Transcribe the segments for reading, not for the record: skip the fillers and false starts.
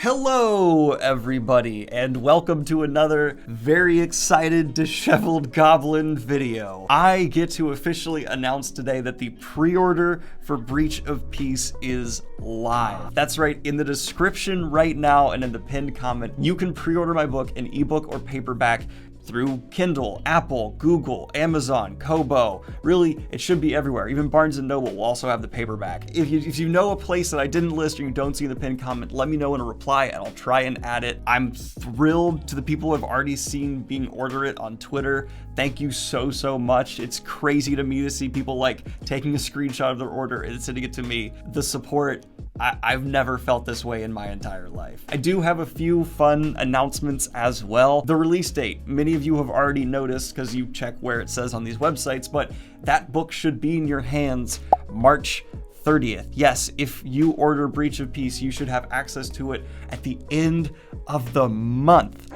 Hello, everybody, and welcome to another very excited, disheveled goblin video. I get to officially announce today that the pre-order for Breach of Peace is live. That's right, in the description right now and in the pinned comment, you can pre-order my book in ebook or paperback through Kindle, Apple, Google, Amazon, Kobo. Really, it should be everywhere. Even Barnes & Noble will also have the paperback. If you know a place that I didn't list or you don't see in the pinned comment, let me know in a reply and I'll try and add it. I'm thrilled to the people who have already seen being order it on Twitter. Thank you so much. It's crazy to me to see people like taking a screenshot of their order and sending it to me. The support, I've never felt this way in my entire life. I do have a few fun announcements as well. The release date, many of you have already noticed because you check where it says on these websites, but that book should be in your hands March 30th. Yes, if you order Breach of Peace, you should have access to it at the end of the month.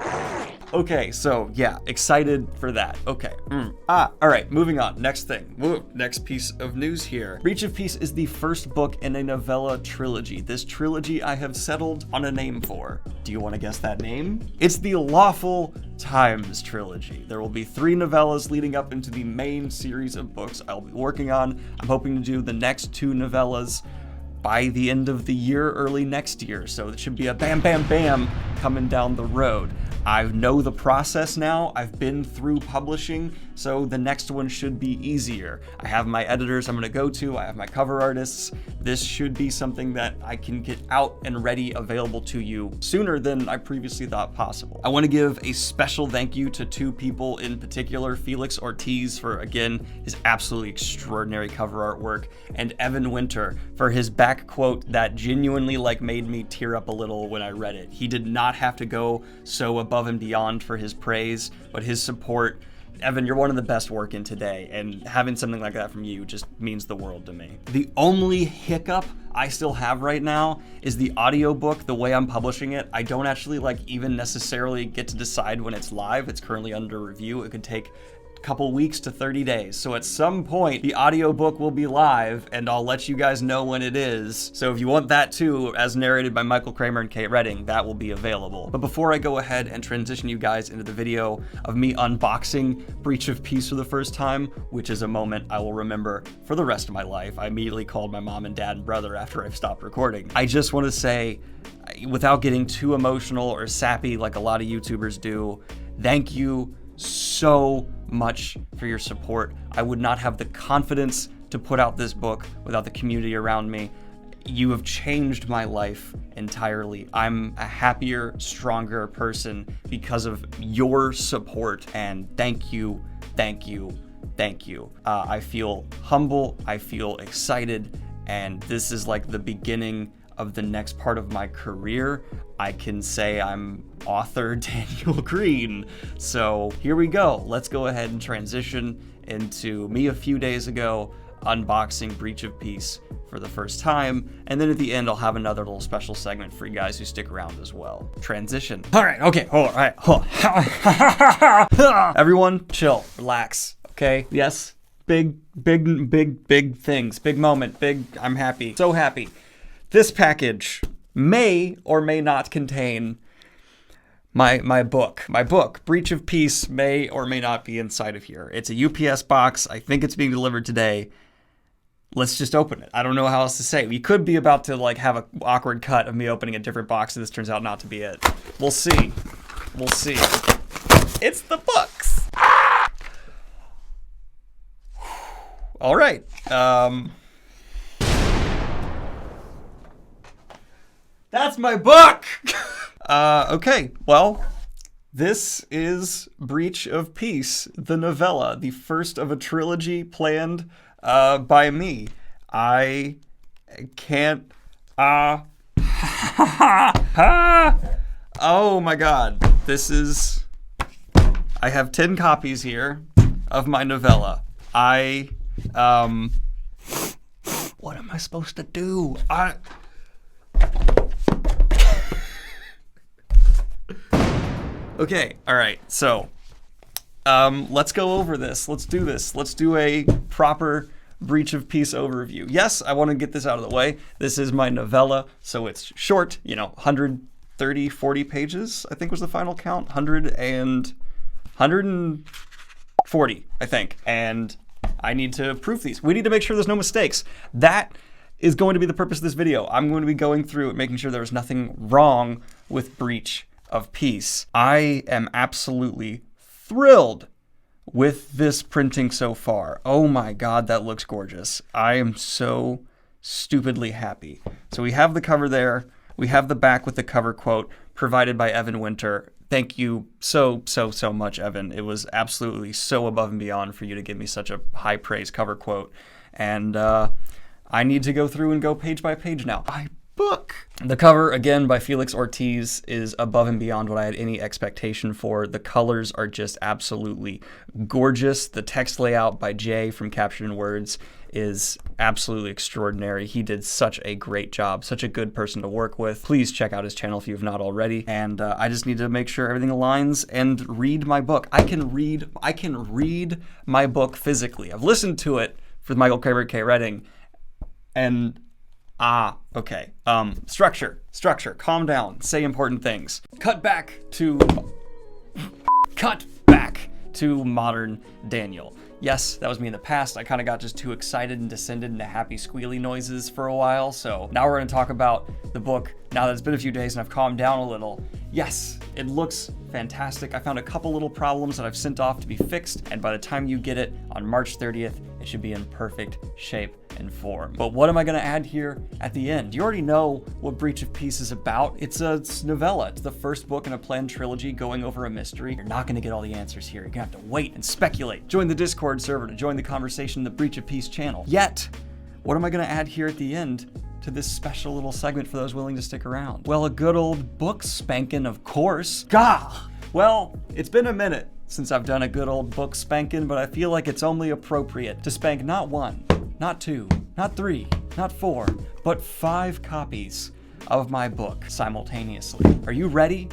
Okay, so yeah, excited for that. Okay. All right, moving on. Next thing. Next piece of news here. Breach of Peace is the first book in a novella trilogy. This trilogy I have settled on a name for. Do you want to guess that name? It's the Lawful Times trilogy. There will be 3 novellas leading up into the main series of books I'll be working on. I'm hoping to do the next 2 novellas by the end of the year, early next year. So it should be a bam, bam, bam coming down the road. I know the process now. I've been through publishing, so the next one should be easier. I have my editors I'm gonna go to, I have my cover artists. This should be something that I can get out and ready, available to you sooner than I previously thought possible. I wanna give a special thank you to 2 people in particular, Felix Ortiz for, again, his absolutely extraordinary cover artwork, and Evan Winter for his back quote that genuinely made me tear up a little when I read it. He did not have to go so above and beyond for his praise, but his support. Evan, you're one of the best working today, and having something like that from you just means the world to me. The only hiccup I still have right now is the audiobook. The way I'm publishing it, I don't actually even necessarily get to decide when it's live. It's currently under review. It could take couple weeks to 30 days. So at some point, the audiobook will be live and I'll let you guys know when it is. So if you want that too, as narrated by Michael Kramer and Kate Redding, that will be available. But before I go ahead and transition you guys into the video of me unboxing Breach of Peace for the first time, which is a moment I will remember for the rest of my life. I immediately called my mom and dad and brother after I've stopped recording. I just want to say, without getting too emotional or sappy like a lot of YouTubers do, thank you so much for your support. I would not have the confidence to put out this book without the community around me. You have changed my life entirely. I'm a happier, stronger person because of your support, and thank you, thank you, thank you. I feel humble, I feel excited, and this is the beginning of the next part of my career. I can say I'm author Daniel Greene. So here we go. Let's go ahead and transition into me a few days ago unboxing Breach of Peace for the first time. And then at the end, I'll have another little special segment for you guys who stick around as well. Transition. All right, okay, all right. Everyone, chill, relax, okay? Yes, big things, big moment, I'm happy, so happy. This package may or may not contain my book. My book, Breach of Peace, may or may not be inside of here. It's a UPS box. I think it's being delivered today. Let's just open it. I don't know how else to say. We could be about to have an awkward cut of me opening a different box, and this turns out not to be it. We'll see. We'll see. It's the books. All right. That's my book! Okay, well, this is Breach of Peace, the novella, the first of a trilogy planned by me. I can't... Oh my god, this is... I have 10 copies here of my novella. What am I supposed to do? Okay, all right, so let's go over this. Let's do this. Let's do a proper Breach of Peace overview. Yes, I want to get this out of the way. This is my novella, so it's short, 100 130, 40 pages, I think was the final count. 140, I think. And I need to proof these. We need to make sure there's no mistakes. That is going to be the purpose of this video. I'm going to be going through and making sure there's nothing wrong with Breach of Peace. I am absolutely thrilled with this printing so far. Oh my God, that looks gorgeous. I am so stupidly happy. So we have the cover there. We have the back with the cover quote provided by Evan Winter. Thank you so much, Evan. It was absolutely so above and beyond for you to give me such a high praise cover quote. And I need to go through and go page by page now. My book. The cover, again, by Felix Ortiz, is above and beyond what I had any expectation for. The colors are just absolutely gorgeous. The text layout by Jay from Captured in Words is absolutely extraordinary. He did such a great job, such a good person to work with. Please check out his channel if you have not already. And I just need to make sure everything aligns and read my book. I can read my book physically. I've listened to it with Michael Kramer K. Redding, and okay. Structure, calm down, say important things. Cut back to modern Daniel. Yes, that was me in the past. I kind of got just too excited and descended into happy squealy noises for a while. So now we're going to talk about the book now that it's been a few days and I've calmed down a little. Yes, it looks fantastic. I found a couple little problems that I've sent off to be fixed, and by the time you get it on March 30th, it should be in perfect shape and form. But what am I going to add here at the end? You already know what Breach of Peace is about. It's a novella. It's the first book in a planned trilogy going over a mystery. You're not going to get all the answers here. You're going to have to wait and speculate. Join the Discord server to join the conversation in the Breach of Peace channel. Yet, what am I going to add here at the end to this special little segment for those willing to stick around? Well, a good old book spanking, of course. Gah! Well, it's been a minute since I've done a good old book spanking, but I feel like it's only appropriate to spank not one, not two, not three, not four, but 5 copies of my book simultaneously. Are you ready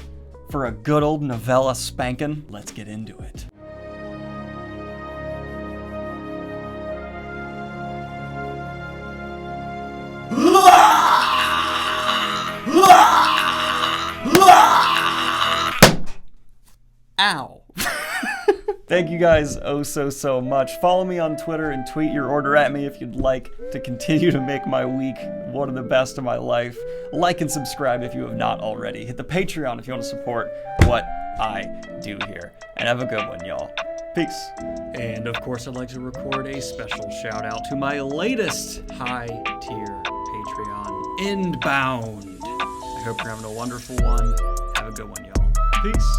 for a good old novella spanking? Let's get into it. Ow. Thank you guys so much. Follow me on Twitter and tweet your order at me if you'd like to continue to make my week one of the best of my life. Like and subscribe if you have not already. Hit the Patreon if you want to support what I do here. And have a good one, y'all. Peace. And of course, I'd like to record a special shout out to my latest high tier Patreon, Endbound. I hope you're having a wonderful one. Have a good one, y'all. Peace.